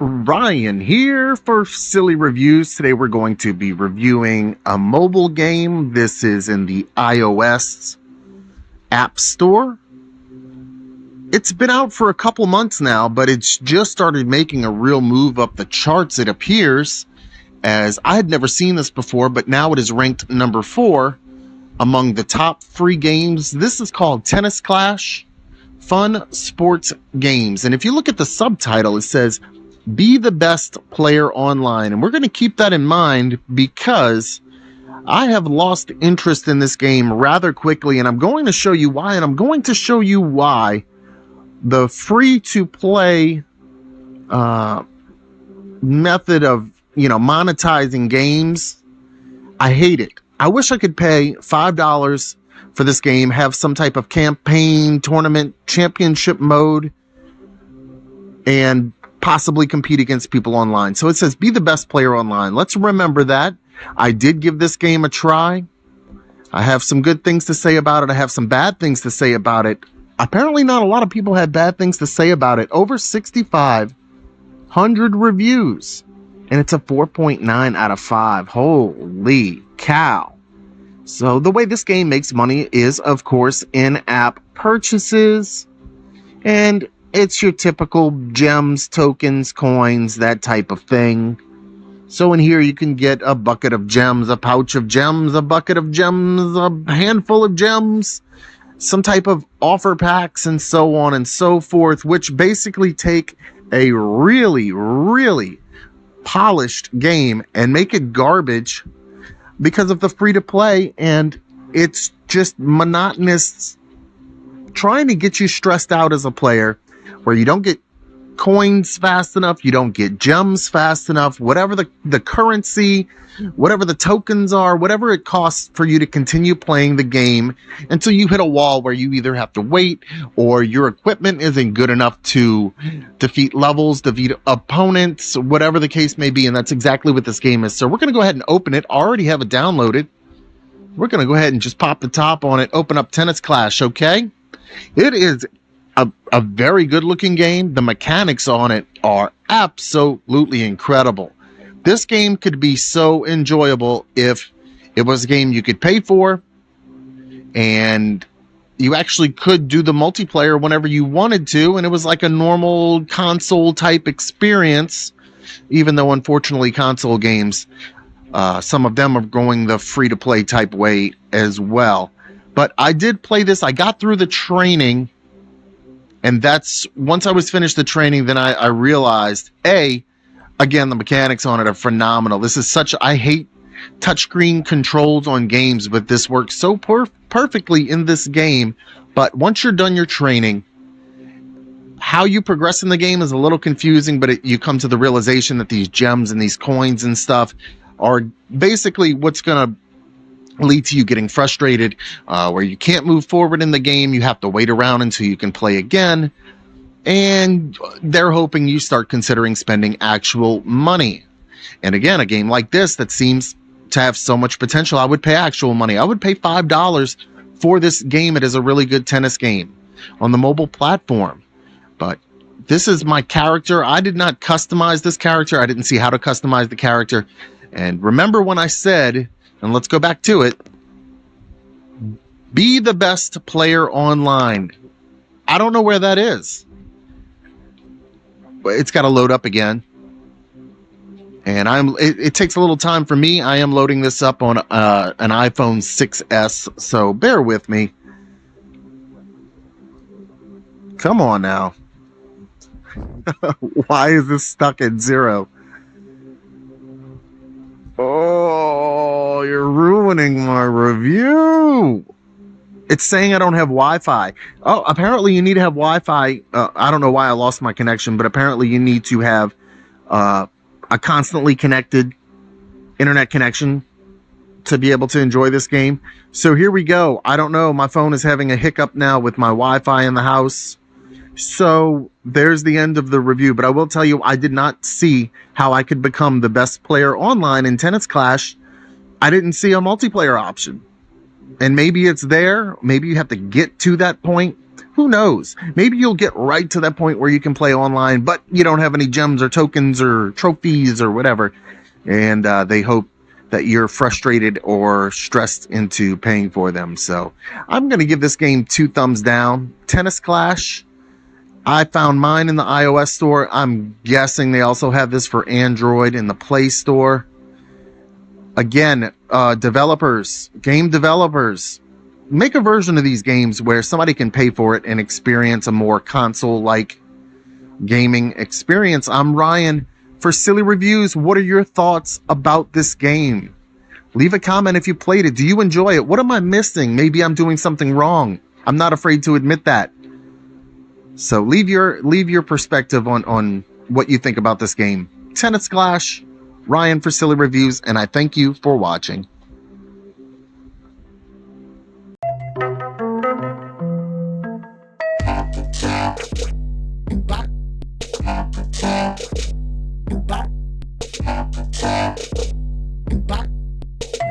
Ryan here for Silly Reviews. Today we're going to be reviewing a mobile game. This is in the iOS App Store. It's been out for a couple months now, but it's just started making a real move up the charts, it appears, as I had never seen this before, but now it is ranked number 4 among the top free games. This is called Tennis Clash Fun Sports Games. And if you look at the subtitle, it says, "Be the best player online." And we're going to keep that in mind because I have lost interest in this game rather quickly, and I'm going to show you why. And I'm going to show you why the free-to-play method of, monetizing games, I hate it. I wish I could pay $5 for this game, have some type of campaign, tournament, championship mode, and possibly compete against people online. So it says, be the best player online. Let's remember that. I did give this game a try. I have some good things to say about it. I have some bad things to say about it. Apparently not a lot of people had bad things to say about it. Over 6,500 reviews. And it's a 4.9 out of 5. Holy cow. So the way this game makes money is, of course, in-app purchases. And it's your typical gems, tokens, coins, that type of thing. So in here you can get a bucket of gems, a pouch of gems, a bucket of gems, a handful of gems, some type of offer packs, and so on and so forth, which basically take a really, really polished game and make it garbage because of the free-to-play, and it's just monotonous, trying to get you stressed out as a player, where you don't get coins fast enough, you don't get gems fast enough, whatever the currency, whatever the tokens are, whatever it costs for you to continue playing the game until you hit a wall where you either have to wait or your equipment isn't good enough to defeat opponents, whatever the case may be. And that's exactly what this game is. So we're going to go ahead and open it. I already have it downloaded. We're going to go ahead and just pop the top on it, open up Tennis Clash, okay? It is a very good looking game. The mechanics on it are absolutely incredible. This game could be so enjoyable if it was a game you could pay for and you actually could do the multiplayer whenever you wanted to, and it was like a normal console type experience, even though unfortunately console games, some of them are going the free-to-play type way as well. But I did play this. I got through the training. And that's, once I was finished the training, then I realized, again, the mechanics on it are phenomenal. This is I hate touchscreen controls on games, but this works so perfectly in this game. But once you're done your training, how you progress in the game is a little confusing, but you come to the realization that these gems and these coins and stuff are basically what's going to lead to you getting frustrated, where you can't move forward in the game. You have to wait around until you can play again, and they're hoping you start considering spending actual money. And again, a game like this that seems to have so much potential, I would pay actual money. I would pay $5 for this game. It is a really good tennis game on the mobile platform. But this is my character. I did not customize this character. I didn't see how to customize the character. And remember when I said, and let's go back to it, be the best player online. I don't know where that is. It's got to load up again. And it takes a little time for me. I am loading this up on an iPhone 6S, so bear with me. Come on now. Why is this stuck at 0? Oh, you're ruining my review. It's saying I don't have Wi-Fi. Oh, apparently you need to have Wi-Fi. I don't know why I lost my connection, but apparently you need to have a constantly connected internet connection to be able to enjoy this game. So here we go. I don't know. My phone is having a hiccup now with my Wi-Fi in the house. So there's the end of the review, but I will tell you, I did not see how I could become the best player online in Tennis Clash. I didn't see a multiplayer option. And maybe it's there. Maybe you have to get to that point. Who knows? Maybe you'll get right to that point where you can play online, but you don't have any gems or tokens or trophies or whatever. And they hope that you're frustrated or stressed into paying for them. So I'm going to give this game 2 thumbs down. Tennis Clash. I found mine in the iOS store. I'm guessing they also have this for Android in the Play Store. Again, game developers, make a version of these games where somebody can pay for it and experience a more console-like gaming experience. I'm Ryan for Silly Reviews. What are your thoughts about this game? Leave a comment if you played it. Do you enjoy it? What am I missing? Maybe I'm doing something wrong. I'm not afraid to admit that. So leave your perspective on what you think about this game. Tennis Clash, Ryan for Silly Reviews, and I thank you for watching.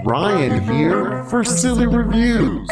Ryan here for Silly Reviews.